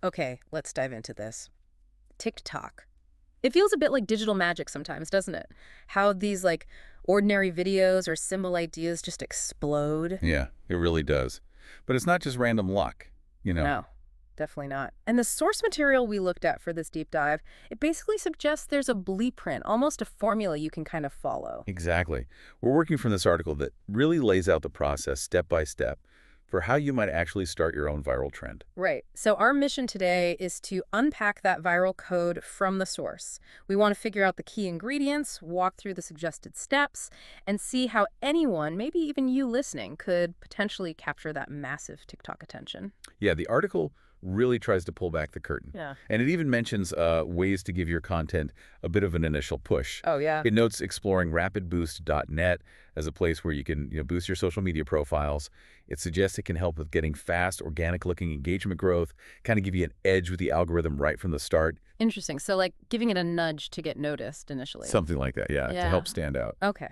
Okay, let's dive into this. TikTok. It feels a bit like digital magic sometimes, doesn't it? How these ordinary videos or simple ideas just explode. Yeah, it really does. But it's not just random luck, you know. No, definitely not. And the source material we looked at for this deep dive, it basically suggests there's a blueprint, almost a formula you can kind of follow. Exactly. We're working from this article that really lays out the process step by step for how you might actually start your own viral trend. Right. So our mission today is to unpack that viral code from the source. We want to figure out the key ingredients, walk through the suggested steps, and see how anyone, maybe even you listening, could potentially capture that massive TikTok attention. Yeah, the article really tries to pull back the curtain. Yeah. And it even mentions ways to give your content a bit of an initial push. Oh, yeah. It notes exploring rapidboost.net as a place where you can boost your social media profiles. It suggests it can help with getting fast, organic-looking engagement growth, kind of give you an edge with the algorithm right from the start. Interesting. So, like giving it a nudge to get noticed initially. Something like that, yeah, to Yeah. help stand out. Okay.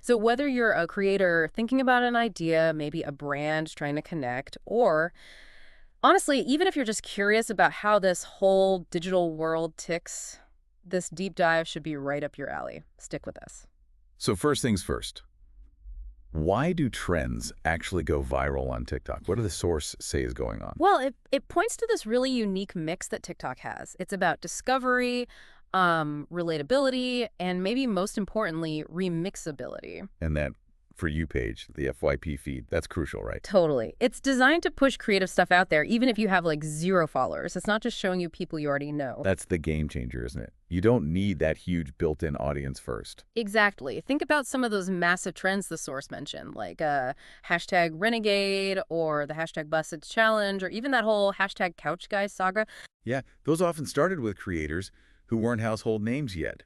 So, whether you're a creator thinking about an idea, maybe a brand trying to connect, or honestly, even if you're just curious about how this whole digital world ticks, this deep dive should be right up your alley. Stick with us. So first things first, why do trends actually go viral on TikTok? What do the source say is going on? Well, it points to this really unique mix that TikTok has. It's about discovery, relatability, and maybe most importantly, remixability. And that For You page, the FYP feed, that's crucial, right? Totally. It's designed to push creative stuff out there, even if you have like zero followers. It's not just showing you people you already know. That's the game changer, isn't it? You don't need that huge built-in audience first. Exactly. Think about some of those massive trends the source mentioned, like hashtag Renegade or the hashtag Busted Challenge, or even that whole hashtag Couch Guys saga. Yeah, those often started with creators who weren't household names yet.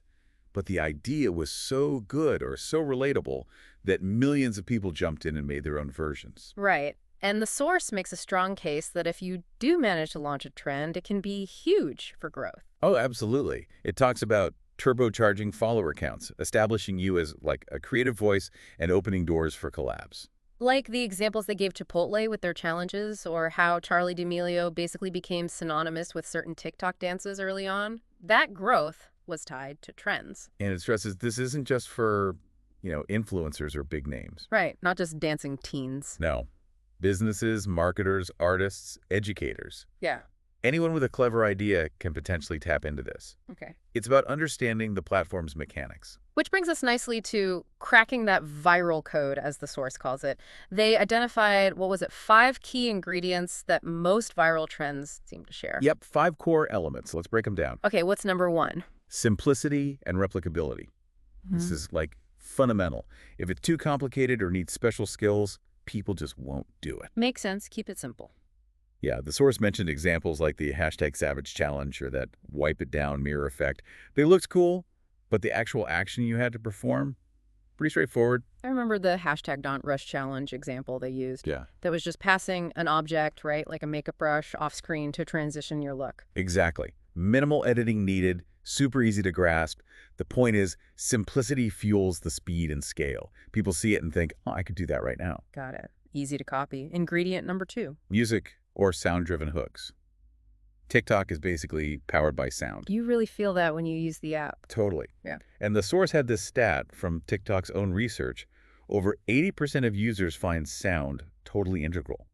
But the idea was so good or so relatable that millions of people jumped in and made their own versions. Right. And the source makes a strong case that if you do manage to launch a trend, it can be huge for growth. Oh, absolutely. It talks about turbocharging follower counts, establishing you as like a creative voice and opening doors for collabs. Like the examples they gave Chipotle with their challenges, or how Charlie D'Amelio basically became synonymous with certain TikTok dances early on. That growth was tied to trends. And it stresses this isn't just for, influencers or big names. Right, not just dancing teens. No. Businesses, marketers, artists, educators. Yeah, Anyone with a clever idea can potentially tap into this. okay. It's about understanding the platform's mechanics. Which brings us nicely to cracking that viral code, as the source calls it. They identified, what was it, 5 key ingredients that most viral trends seem to share. Yep, 5 core elements. Let's break them down. Okay, what's number 1? Simplicity and replicability. This is like fundamental. If it's too complicated or needs special skills, people just won't do it. Makes sense. Keep it simple. Yeah, the source mentioned examples like the hashtag Savage Challenge or that wipe it down mirror effect. They looked cool, but the actual action you had to perform, pretty straightforward. I remember the hashtag Don't Rush Challenge example they used. Yeah, That was just passing an object, right, like a makeup brush off screen to transition your look. exactly. Minimal editing needed, super easy to grasp. The point is, simplicity fuels the speed and scale. People see it and think, oh, I could do that right now. Got it. Easy to copy. Ingredient number 2. Music or sound-driven hooks. TikTok is basically powered by sound. You really feel that when you use the app. Totally. Yeah. And the source had this stat from TikTok's own research. Over 80% of users find sound totally integral.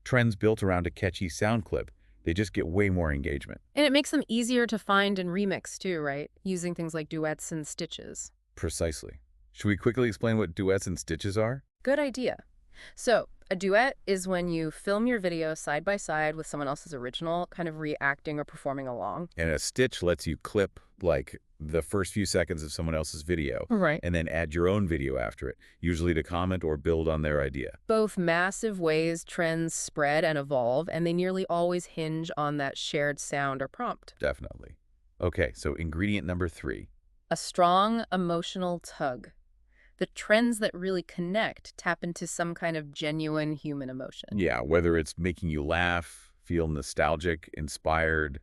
Trends built around a catchy sound clip, they just get way more engagement. And it makes them easier to find and remix too, right? Using things like duets and stitches. Precisely. Should we quickly explain what duets and stitches are? Good idea. So, a duet is when you film your video side by side with someone else's original, kind of reacting or performing along. And a stitch lets you clip, like, the first few seconds of someone else's video, Right. and then add your own video after it, usually to comment or build on their idea. Both massive ways trends spread and evolve, and they nearly always hinge on that shared sound or prompt. Definitely. Okay, so ingredient number 3. A strong emotional tug. The trends that really connect tap into some kind of genuine human emotion. Yeah, whether it's making you laugh, feel nostalgic, inspired,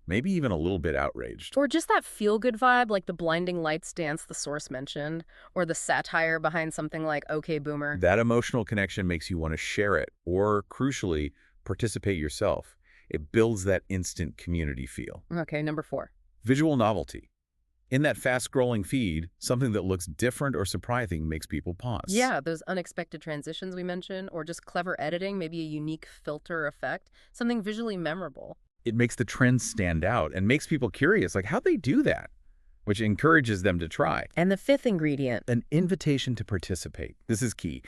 maybe even a little bit outraged. Or just that feel-good vibe, like the blinding lights dance the source mentioned, or the satire behind something like OK Boomer. That emotional connection makes you want to share it or, crucially, participate yourself. It builds that instant community feel. Okay, number 4. Visual novelty. In that fast-scrolling feed, something that looks different or surprising makes people pause. Yeah, those unexpected transitions we mentioned, or just clever editing, maybe a unique filter effect, something visually memorable. It makes the trends stand out and makes people curious, like how they do that, which encourages them to try. And the 5th ingredient. An invitation to participate. This is key.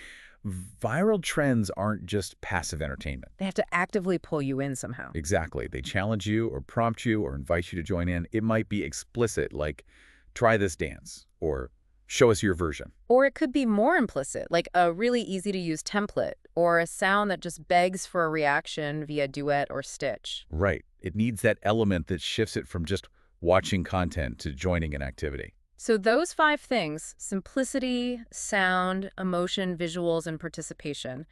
Viral trends aren't just passive entertainment. They have to actively pull you in somehow. Exactly. They challenge you or prompt you or invite you to join in. It might be explicit, like, try this dance, or show us your version. Or it could be more implicit, like a really easy-to-use template, or a sound that just begs for a reaction via duet or stitch. Right. It needs that element that shifts it from just watching content to joining an activity. So those 5 things, simplicity, sound, emotion, visuals, and participation,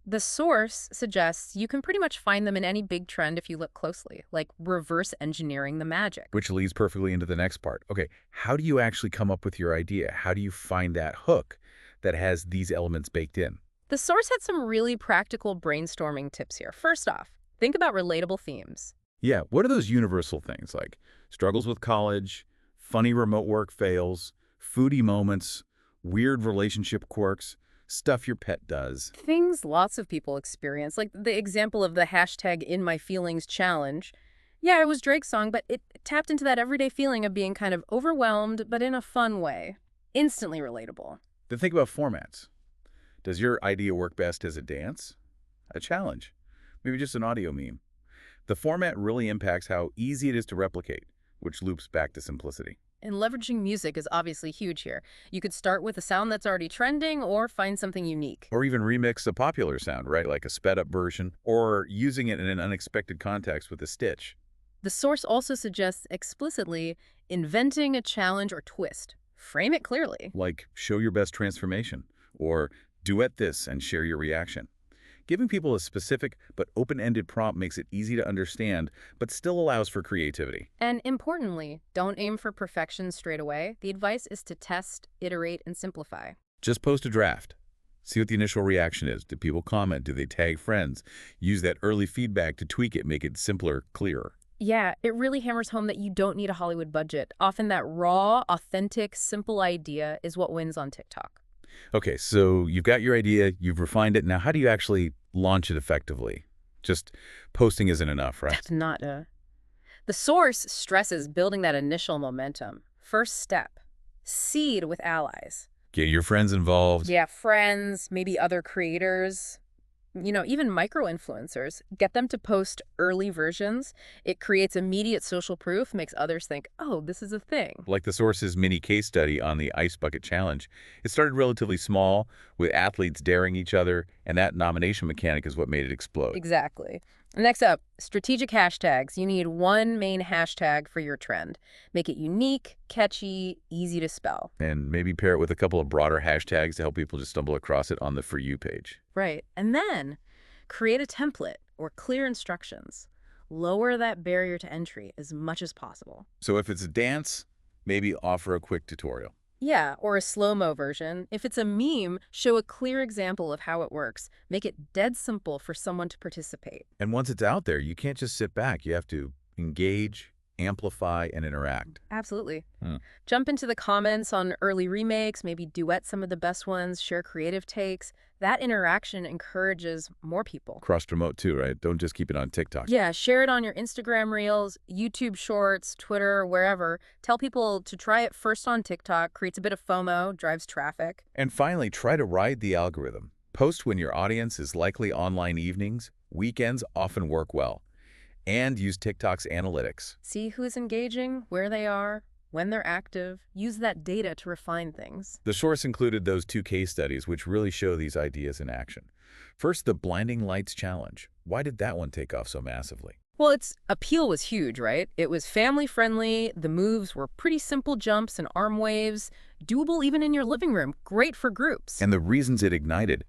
the source suggests you can pretty much find them in any big trend if you look closely, like reverse engineering the magic. Which leads perfectly into the next part. Okay, how do you actually come up with your idea? How do you find that hook that has these elements baked in? The source had some really practical brainstorming tips here. First off, think about relatable themes. Yeah, what are those universal things like struggles with college, funny remote work fails, foodie moments, weird relationship quirks, stuff your pet does? Things lots of people experience, like the example of the hashtag In My Feelings challenge. Yeah, it was Drake's song, but it tapped into that everyday feeling of being kind of overwhelmed, but in a fun way. Instantly relatable. Then think about formats. Does your idea work best as a dance? A challenge? Maybe just an audio meme? The format really impacts how easy it is to replicate, which loops back to simplicity. And leveraging music is obviously huge here. You could start with a sound that's already trending or find something unique. Or even remix a popular sound, right? Like a sped-up version, or using it in an unexpected context with a stitch. The source also suggests explicitly inventing a challenge or twist. Frame it clearly. Like show your best transformation, or duet this and share your reaction. Giving people a specific but open-ended prompt makes it easy to understand, but still allows for creativity. And importantly, don't aim for perfection straight away. The advice is to test, iterate, and simplify. Just post a draft. See what the initial reaction is. Do people comment? Do they tag friends? Use that early feedback to tweak it, make it simpler, clearer. Yeah, it really hammers home that you don't need a Hollywood budget. Often that raw, authentic, simple idea is what wins on TikTok. Okay, so you've got your idea, you've refined it. Now, how do you actually launch it effectively? Just posting isn't enough, right? That's not The source stresses building that initial momentum. First step, seed with allies. Get your friends involved. Yeah, friends, maybe other creators, even micro-influencers. Get them to post early versions. It creates immediate social proof, makes others think, oh, this is a thing. Like the source's mini case study on the Ice Bucket Challenge. It started relatively small, with athletes daring each other, and that nomination mechanic is what made it explode. Exactly. Next up, strategic hashtags. You need one main hashtag for your trend. Make it unique, catchy, easy to spell. And maybe pair it with a couple of broader hashtags to help people just stumble across it on the For You page. Right. And then create a template or clear instructions. Lower that barrier to entry as much as possible. So if it's a dance, maybe offer a quick tutorial. Yeah, or a slow-mo version. If it's a meme, show a clear example of how it works. Make it dead simple for someone to participate. And once it's out there, you can't just sit back. You have to engage, amplify, and interact. Absolutely. Jump into the comments on early remakes, maybe duet some of the best ones, share creative takes. That interaction encourages more people. Cross-promote too, right? Don't just keep it on TikTok. Yeah, share it on your Instagram Reels, YouTube Shorts, Twitter, wherever. Tell people to try it first on TikTok, creates a bit of FOMO, drives traffic. And finally, try to ride the algorithm. Post when your audience is likely online evenings. Weekends often work well. And use TikTok's analytics. See who's engaging, where they are, when they're active. Use that data to refine things. The source included those 2 case studies which really show these ideas in action. First, the Blinding Lights Challenge. Why did that one take off so massively? Well, its appeal was huge, right? It was family-friendly, the moves were pretty simple jumps and arm waves, doable even in your living room, great for groups. And the reasons it ignited: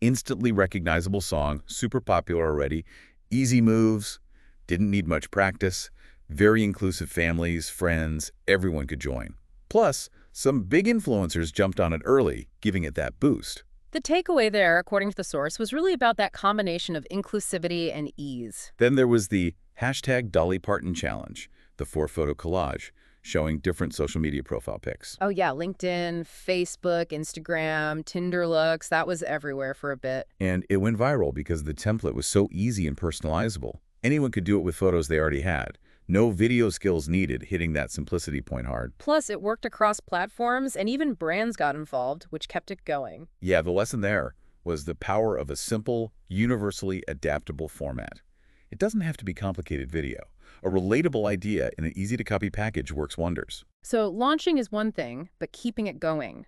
instantly recognizable song, super popular already, easy moves, didn't need much practice, very inclusive families, friends, everyone could join. Plus, some big influencers jumped on it early, giving it that boost. The takeaway there, according to the source, was really about that combination of inclusivity and ease. Then there was the hashtag Dolly Parton Challenge, the 4-photo collage, showing different social media profile pics. Oh yeah, LinkedIn, Facebook, Instagram, Tinder looks, that was everywhere for a bit. And it went viral because the template was so easy and personalizable. Anyone could do it with photos they already had. No video skills needed, hitting that simplicity point hard. Plus, it worked across platforms, and even brands got involved, which kept it going. Yeah, the lesson there was the power of a simple, universally adaptable format. It doesn't have to be complicated video. A relatable idea in an easy-to-copy package works wonders. So launching is one thing, but keeping it going.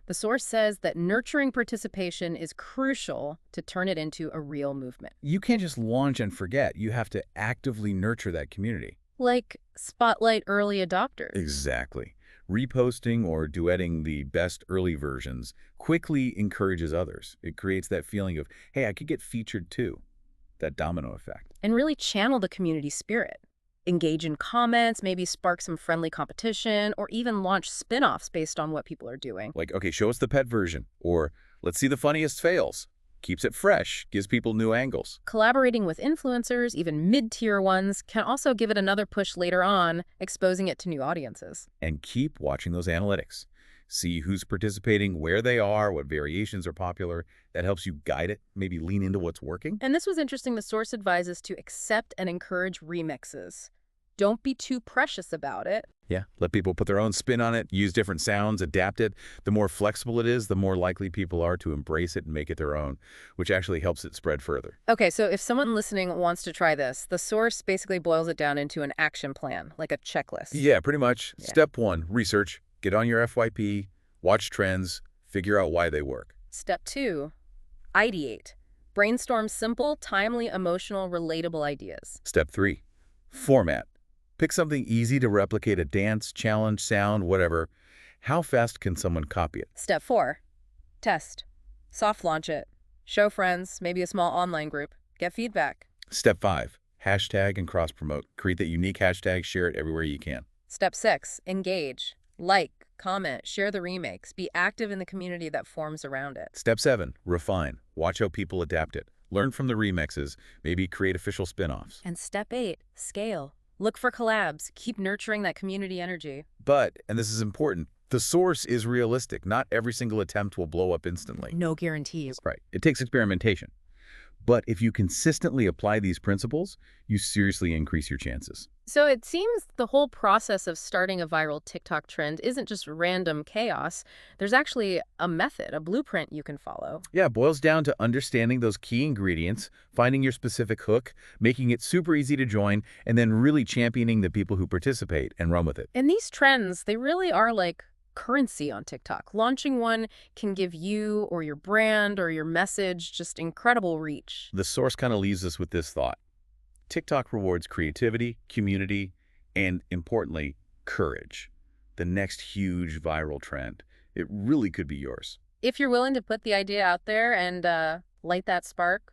The source says that nurturing participation is crucial to turn it into a real movement. You can't just launch and forget. You have to actively nurture that community. Like spotlight early adopters. Exactly. Reposting or duetting the best early versions quickly encourages others. It creates that feeling of, hey, I could get featured too. That domino effect. And really channel the community spirit. Engage in comments, maybe spark some friendly competition, or even launch spin-offs based on what people are doing. Like, okay, show us the pet version, or let's see the funniest fails. Keeps it fresh, gives people new angles. Collaborating with influencers, even mid-tier ones, can also give it another push later on, exposing it to new audiences. And keep watching those analytics. See who's participating, where they are, what variations are popular. That helps you guide it, maybe lean into what's working. And this was interesting. The source advises to accept and encourage remixes. Don't be too precious about it. Yeah, let people put their own spin on it, use different sounds, adapt it. The more flexible it is, the more likely people are to embrace it and make it their own, which actually helps it spread further. Okay, so if someone listening wants to try this, the source basically boils it down into an action plan, like a checklist. Yeah, pretty much. Yeah. Step 1, research. Get on your FYP, watch trends, figure out why they work. Step 2, ideate. Brainstorm simple, timely, emotional, relatable ideas. Step 3, format. Pick something easy to replicate, a dance, challenge, sound, whatever. How fast can someone copy it? Step 4, test. Soft launch it. Show friends, maybe a small online group. Get feedback. Step 5, hashtag and cross-promote. Create that unique hashtag, share it everywhere you can. Step 6, engage. Like, comment, share the remakes. Be active in the community that forms around it. Step 7, refine. Watch how people adapt it. Learn from the remixes, maybe create official spin-offs. And step 8, scale. Look for collabs. Keep nurturing that community energy. But, and this is important, the source is realistic. Not every single attempt will blow up instantly. No guarantees. Right. It takes experimentation. But if you consistently apply these principles, you seriously increase your chances. So it seems the whole process of starting a viral TikTok trend isn't just random chaos. There's actually a method, a blueprint you can follow. Yeah, it boils down to understanding those key ingredients, finding your specific hook, making it super easy to join, and then really championing the people who participate and run with it. And these trends, they really are like currency on TikTok. Launching one can give you or your brand or your message just incredible reach. The source kind of leaves us with this thought. TikTok rewards creativity, community, and importantly, courage. The next huge viral trend. It really could be yours. If you're willing to put the idea out there and light that spark,